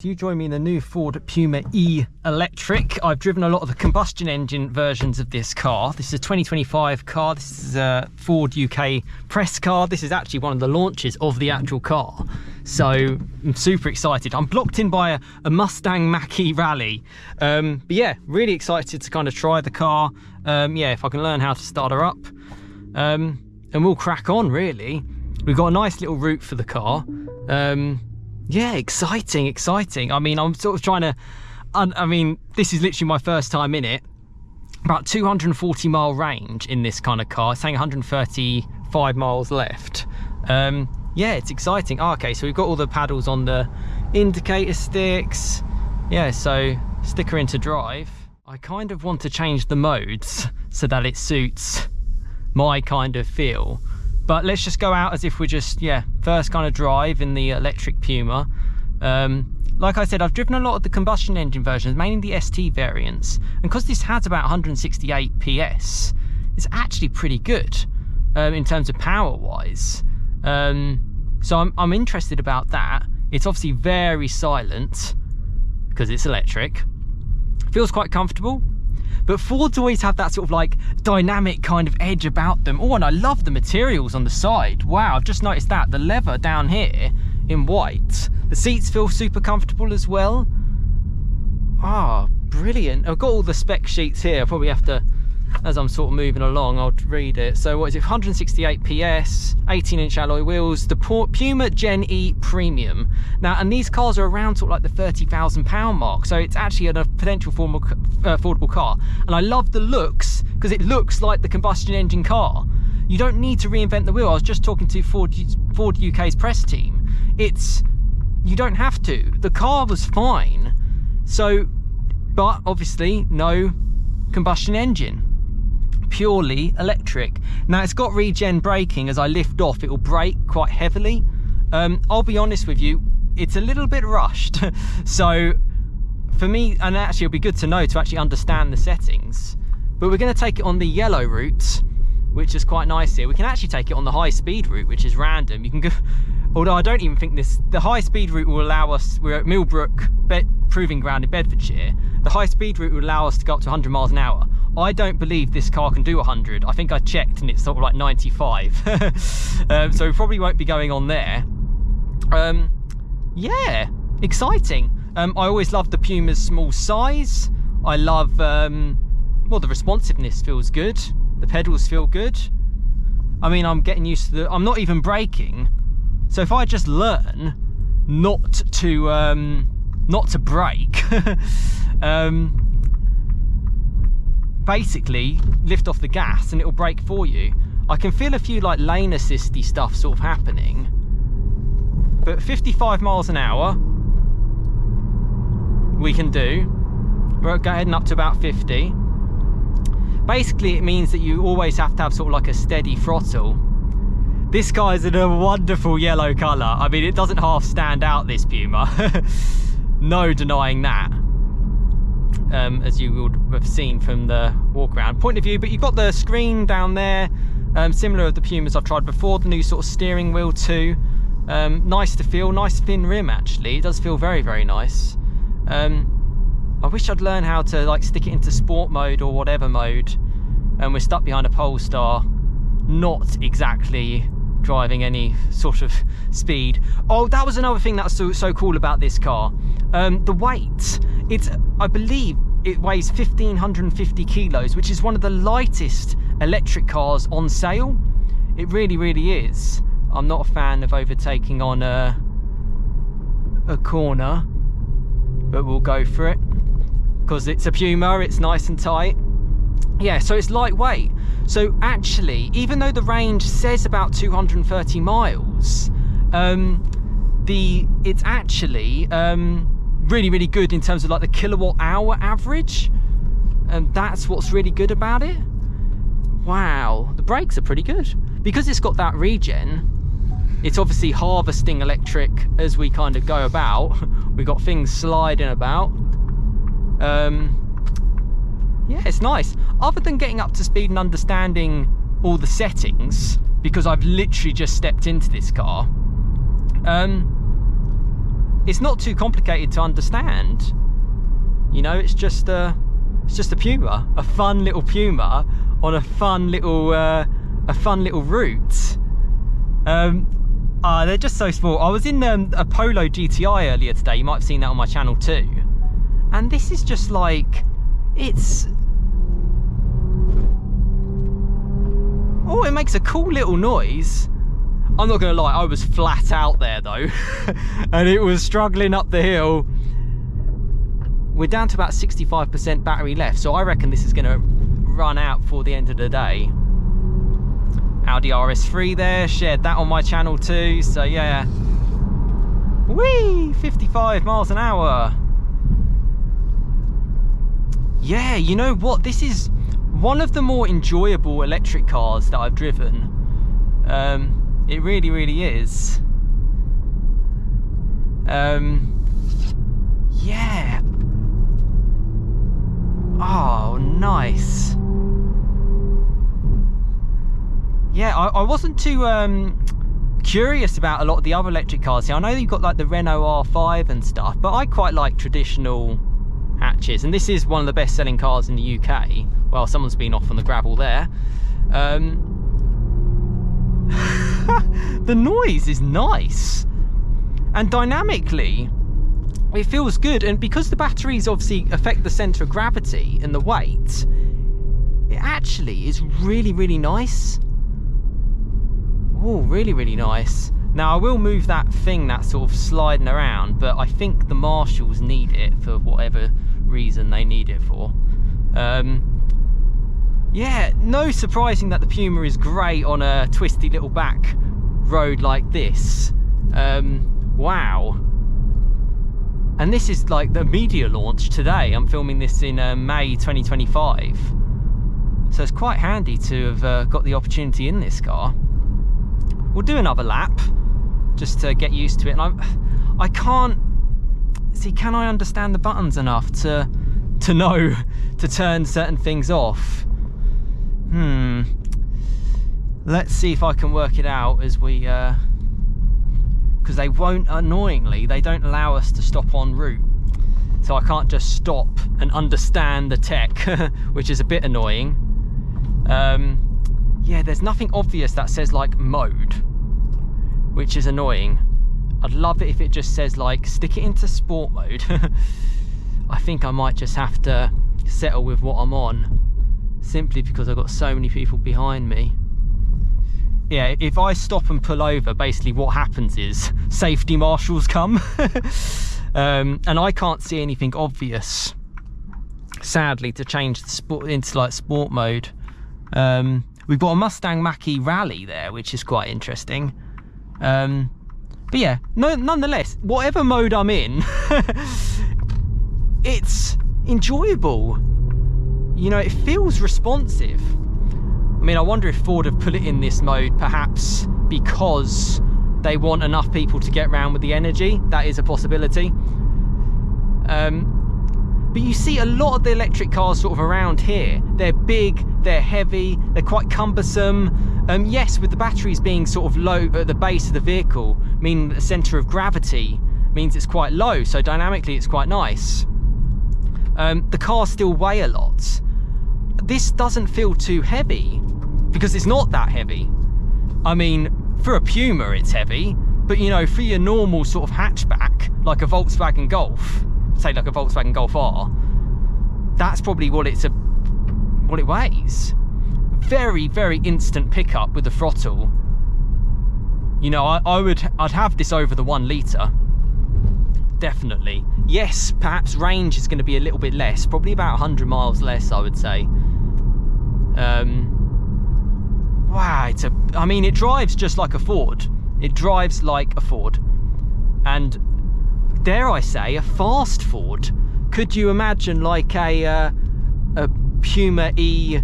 You join me in the new Ford Puma E Electric. I've driven a lot of the combustion engine versions of this car. This is a 2025 car. This is a Ford UK press car. This is actually one of the launches of the actual car. So I'm super excited. I'm blocked in by a Mustang Mach-E Rally. But yeah, really excited to kind of try the car. Yeah, if I can learn how to start her up. And we'll crack on, really. We've got a nice little route for the car. Yeah, exciting. I mean, I'm sort of trying to, I mean, this is literally my first time in it. About 240 mile range in this kind of car. It's saying 135 miles left. Yeah, it's exciting. Oh, okay, so we've got all the paddles on the indicator sticks. Yeah, so stick her into drive. I kind of want to change the modes so that it suits my kind of feel. But let's just go out as if we're just, yeah, first kind of drive in the electric Puma. Like I said, I've driven a lot of the combustion engine versions, mainly the ST variants. And because this has about 168 PS, it's actually pretty good in terms of power-wise. So I'm interested about that. It's obviously very silent because it's electric. Feels quite comfortable. But Fords always have that sort of like dynamic kind of edge about them. Oh, and I love the materials on the side. Wow, I've just noticed that. The leather down here in white. The seats feel super comfortable as well. Ah, brilliant. I've got all the spec sheets here. I probably have to, as I'm sort of moving along, I'll read it. So what is it? 168 PS, 18-inch alloy wheels, the Puma Gen E Premium. Now, and these cars are around sort of like the £30,000 mark, so it's actually a potential affordable car. And I love the looks, because it looks like the combustion engine car. You don't need to reinvent the wheel. I was just talking to Ford UK's press team. You don't have to. The car was fine. So, but obviously no combustion engine. Purely electric. Now it's got regen braking. As I lift off, it will brake quite heavily. I'll be honest with you, it's a little bit rushed. So for me, and actually it'll be good to know to actually understand the settings, but we're going to take it on the yellow route, which is quite nice here. We can actually take it on the high speed route, which is random. You can go, although I don't even think the high speed route will allow us, we're at Millbrook Proving Ground in Bedfordshire. The high speed route would allow us to go up to 100 miles an hour. I don't believe this car can do 100. I think I checked and it's sort of like 95. So we probably won't be going on there. Yeah, exciting. I always love the Puma's small size. I love, well, the responsiveness feels good. The pedals feel good. I mean, I'm getting used to I'm not even braking. So if I just learn not to brake, basically lift off the gas and it'll brake for you. I can feel a few like lane assisty stuff sort of happening, but 55 miles an hour we can do. We're heading up to about 50. Basically it means that you always have to have sort of like a steady throttle. This car is in a wonderful yellow colour. I mean, it doesn't half stand out, this Puma. No denying that. As you would have seen from the walk around point of view. But you've got the screen down there, similar to the Pumas I've tried before. The new sort of steering wheel too. Nice to feel, nice thin rim actually. It does feel very, very nice. I wish I'd learn how to like stick it into sport mode or whatever mode. And we're stuck behind a Polestar, not exactly driving any sort of speed. Oh, that was another thing that's so cool about this car. The weight. I believe it weighs 1,550 kilos, which is one of the lightest electric cars on sale. It really, really is. I'm not a fan of overtaking on a corner, but we'll go for it because it's a Puma. It's nice and tight. Yeah, so it's lightweight. So actually, even though the range says about 230 miles, it's actually really, really good in terms of like the kilowatt hour average. And that's what's really good about it. Wow, the brakes are pretty good. Because it's got that regen, it's obviously harvesting electric as we kind of go about. We've got things sliding about. Yeah, it's nice. Other than getting up to speed and understanding all the settings, because I've literally just stepped into this car, it's not too complicated to understand. You know, it's just a Puma, a fun little Puma on a fun little route. They're just so small. I was in a Polo GTI earlier today. You might have seen that on my channel too. And this is just like, it's... Oh, it makes a cool little noise. I'm not gonna lie, I was flat out there though. And it was struggling up the hill. We're down to about 65% battery left, so I reckon this is gonna run out before the end of the day. Audi RS3 there, shared that on my channel too, so yeah. Whee! 55 miles an hour. Yeah, you know what? This is one of the more enjoyable electric cars that I've driven. It really, really is. Yeah. Oh, nice. Yeah, I wasn't too curious about a lot of the other electric cars here. I know you've got like the Renault R5 and stuff, but I quite like traditional hatches, and this is one of the best selling cars in the UK. Well, someone's been off on the gravel there. The noise is nice, and dynamically it feels good, and because the batteries obviously affect the center of gravity and the weight, it actually is really, really nice. Oh, really, really nice. Now I will move that thing that's sort of sliding around, but I think the marshals need it for whatever reason they need it for. Yeah, no surprising that the Puma is great on a twisty little back road like this. Wow. And this is like the media launch today. I'm filming this in May 2025. So it's quite handy to have got the opportunity in this car. We'll do another lap just to get used to it. And I can't see, can I understand the buttons enough to know to turn certain things off? Let's see if I can work it out as we because they won't, annoyingly, they don't allow us to stop en route. So I can't just stop and understand the tech, which is a bit annoying. Yeah, there's nothing obvious that says like mode, which is annoying. I'd love it if it just says like, stick it into sport mode. I think I might just have to settle with what I'm on, simply because I've got so many people behind me. Yeah, if I stop and pull over, basically what happens is safety marshals come. And I can't see anything obvious, sadly, to change the sport into like sport mode. We've got a Mustang Mach-E Rally there, which is quite interesting. But yeah, nonetheless, whatever mode I'm in, it's enjoyable. You know, it feels responsive. I mean, I wonder if Ford have put it in this mode perhaps because they want enough people to get around with the energy. That is a possibility. But you see a lot of the electric cars sort of around here. They're big, they're heavy, they're quite cumbersome. Yes, with the batteries being sort of low at the base of the vehicle, meaning the center of gravity means it's quite low, so dynamically it's quite nice. The cars still weigh a lot. This doesn't feel too heavy because it's not that heavy. I mean, for a Puma it's heavy, but you know, for your normal sort of hatchback, like a Volkswagen Golf, say like a Volkswagen Golf R, that's probably what it weighs. Very, very instant pickup with the throttle. You know, I'd have this over the 1 litre. Definitely. Yes, perhaps range is going to be a little bit less, probably about 100 miles less, I would say. Wow, I mean, it drives just like a Ford. It drives like a Ford. And dare I say, a fast Ford. Could you imagine like a Puma E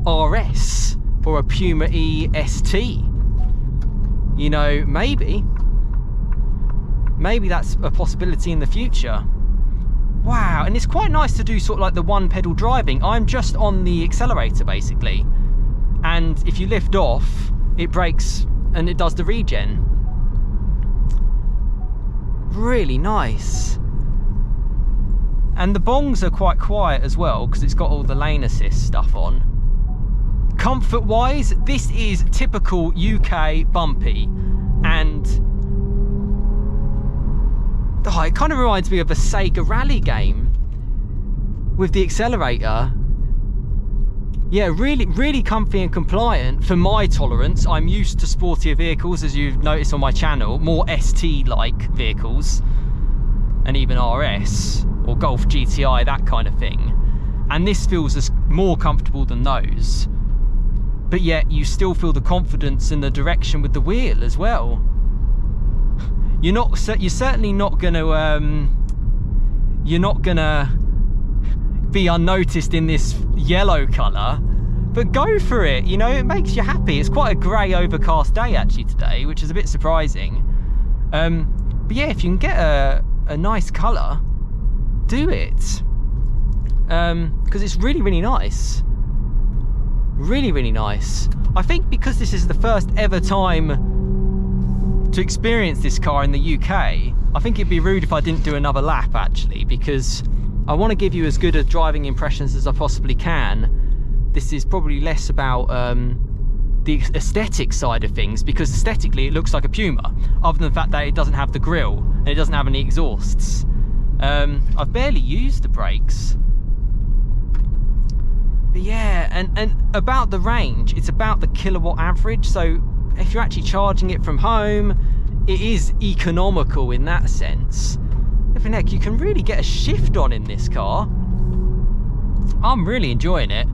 RS or a Puma E ST? You know, maybe that's a possibility in the future. Wow, and it's quite nice to do sort of like the one pedal driving. I'm just on the accelerator basically, and if you lift off, it brakes and it does the regen. Really nice. And the bongs are quite quiet as well because it's got all the lane assist stuff on. Comfort wise, this is typical UK bumpy, and it kind of reminds me of a Sega rally game with the accelerator. Yeah, really comfy and compliant for my tolerance. I'm used to sportier vehicles, as you've noticed on my channel, more ST-like vehicles, and even RS or Golf GTI, that kind of thing. And this feels as more comfortable than those. But yet you still feel the confidence in the direction with the wheel as well. You're certainly not gonna be unnoticed in this yellow colour, but go for it. You know, it makes you happy. It's quite a grey overcast day actually today, which is a bit surprising. But yeah, if you can get a nice colour, do it. Because it's really nice. Really nice. I think because this is the first ever time to experience this car in the UK, I think it'd be rude if I didn't do another lap actually, because I want to give you as good a driving impressions as I possibly can. This is probably less about the aesthetic side of things, because aesthetically it looks like a Puma, other than the fact that it doesn't have the grille and it doesn't have any exhausts. I've barely used the brakes. But yeah, and about the range, it's about the kilowatt average. So if you're actually charging it from home, it is economical in that sense. Flipping heck, you can really get a shift on in this car. I'm really enjoying it.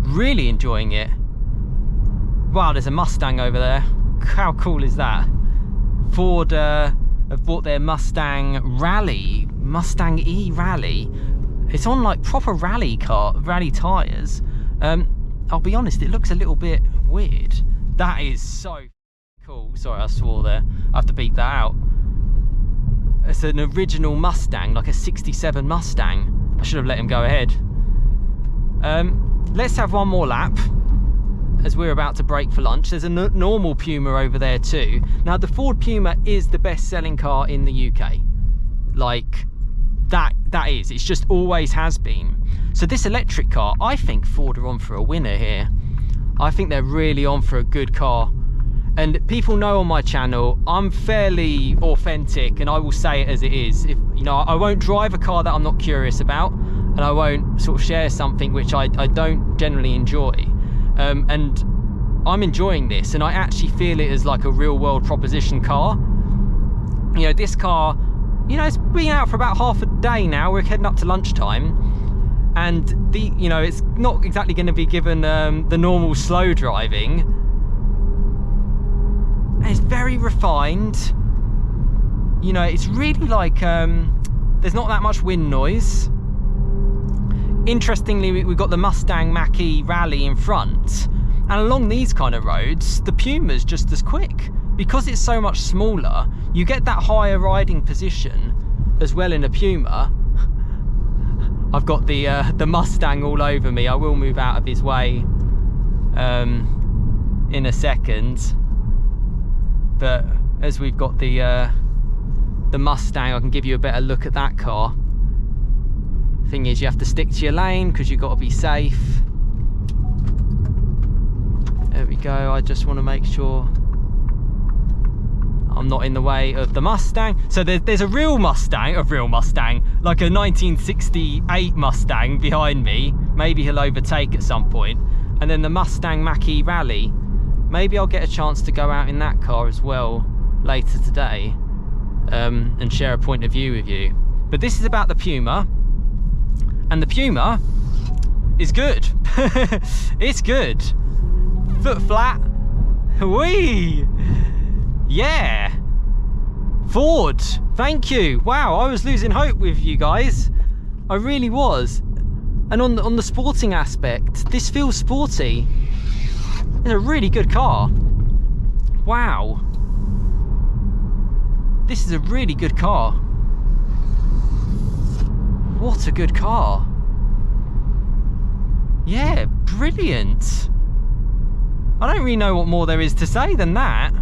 Really enjoying it. Wow, there's a Mustang over there. How cool is that? Ford have bought their Mustang Rally, Mustang E Rally. It's on like proper rally tyres. I'll be honest, it looks a little bit weird. That is so cool. Sorry, I swore there. I have to beep that out. It's an original Mustang, like a 67 Mustang. I should have let him go ahead. Let's have one more lap as we're about to break for lunch. There's a normal Puma over there too. Now the Ford Puma is the best selling car in the UK. Like, that is, it's just always has been. So this electric car, I think Ford are on for a winner here. I think they're really on for a good car. And people know on my channel, I'm fairly authentic and I will say it as it is. If, you know, I won't drive a car that I'm not curious about, and I won't sort of share something which I don't generally enjoy. And I'm enjoying this, and I actually feel it as like a real world proposition car. You know, this car, you know, it's been out for about half a day now. We're heading up to lunchtime, and you know, it's not exactly going to be given the normal slow driving. And it's very refined. You know, it's really like there's not that much wind noise. Interestingly, we've got the Mustang Mach-E Rally in front, and along these kind of roads, the Puma's just as quick. Because it's so much smaller, you get that higher riding position as well in a Puma. I've got the Mustang all over me. I will move out of his way in a second. But as we've got the Mustang, I can give you a better look at that car. Thing is, you have to stick to your lane because you've got to be safe. There we go. I just want to make sure I'm not in the way of the Mustang. So there's a real Mustang, like a 1968 Mustang behind me. Maybe he'll overtake at some point. And then the Mustang Mach-E Rally. Maybe I'll get a chance to go out in that car as well later today and share a point of view with you. But this is about the Puma. And the Puma is good. It's good. Foot flat. Whee! Yeah. Ford, thank you. Wow, I was losing hope with you guys. I really was. And on the sporting aspect, this feels sporty. It's a really good car. Wow. This is a really good car. What a good car. Yeah, brilliant. I don't really know what more there is to say than that.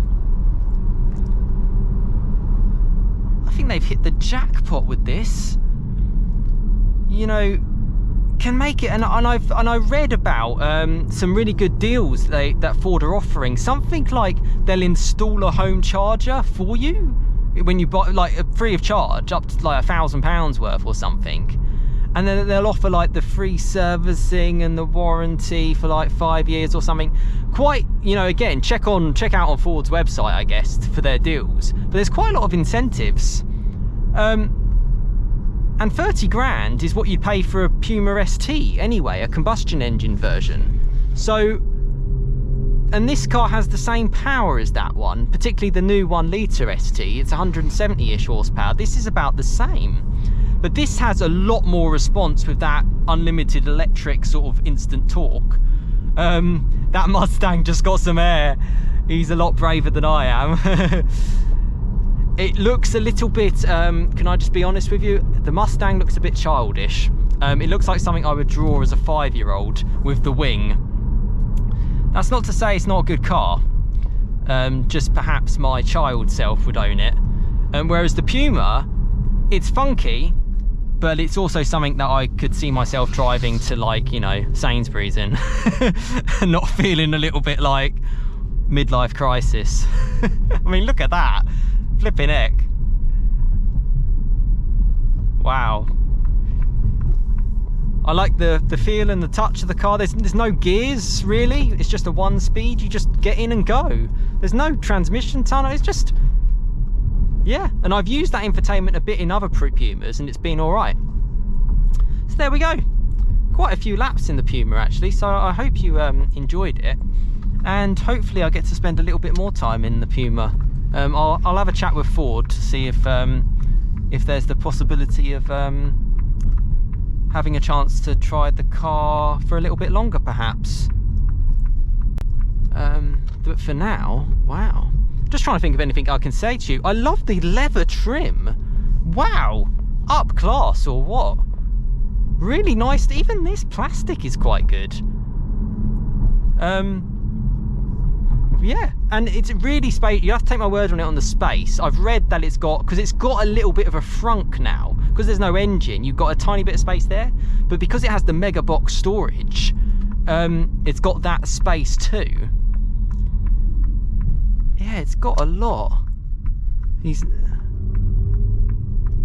think they've hit the jackpot with this. You know, can make it, and I read about some really good deals that Ford are offering. Something like they'll install a home charger for you when you buy, like, free of charge, up to like £1,000 worth or something. And then they'll offer like the free servicing and the warranty for like 5 years or something. Quite, you know, again, check out on Ford's website, I guess, for their deals. But there's quite a lot of incentives. And 30 grand is what you'd pay for a Puma ST anyway, a combustion engine version. So, and this car has the same power as that one, particularly the new 1 litre ST. It's 170-ish horsepower. This is about the same. But this has a lot more response with that unlimited electric sort of instant torque. That Mustang just got some air. He's a lot braver than I am. It looks a little bit, can I just be honest with you? The Mustang looks a bit childish. It looks like something I would draw as a 5-year-old with the wing. That's not to say it's not a good car. Just perhaps my child self would own it. Whereas the Puma, it's funky, but it's also something that I could see myself driving to, like, you know, Sainsbury's in. And not feeling a little bit like midlife crisis. I mean, look at that. Flipping heck. Wow. I like the feel and the touch of the car. There's no gears, really. It's just a 1-speed. You just get in and go. There's no transmission tunnel. It's just, yeah. And I've used that infotainment a bit in other Pumas, and it's been all right. So there we go. Quite a few laps in the Puma, actually. So I hope you enjoyed it. And hopefully I get to spend a little bit more time in the Puma. I'll have a chat with Ford to see if there's the possibility of having a chance to try the car for a little bit longer, perhaps. But for now, wow. Just trying to think of anything I can say to you. I love the leather trim. Wow, up class or what? Really nice. Even this plastic is quite good. Yeah, and it's really space. You have to take my word on it on the space. I've read that it's got, because it's got a little bit of a frunk now, because there's no engine, you've got a tiny bit of space there, but because it has the mega box storage, it's got that space too. Yeah, it's got a lot. He's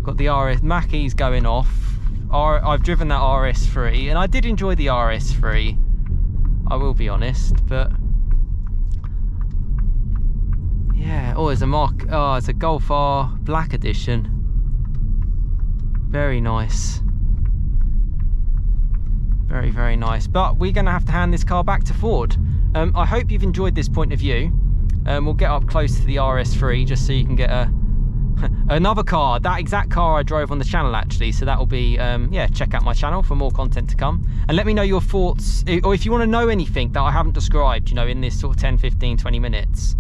got the RS Mackey's going off. I've driven that RS3, and I did enjoy the RS3, I will be honest, but yeah. Oh, there's a it's a Golf R Black Edition. Very nice. Very, very nice. But we're going to have to hand this car back to Ford. I hope you've enjoyed this point of view. We'll get up close to the RS3 just so you can get another car, that exact car I drove on the channel, actually. So that will be, yeah, check out my channel for more content to come. And let me know your thoughts, or if you want to know anything that I haven't described, you know, in this sort of 10, 15, 20 minutes.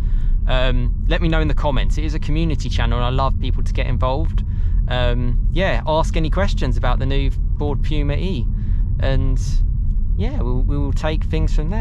Let me know in the comments. It is a community channel and I love people to get involved. Yeah, ask any questions about the new Ford Puma E, and yeah, we will take things from there.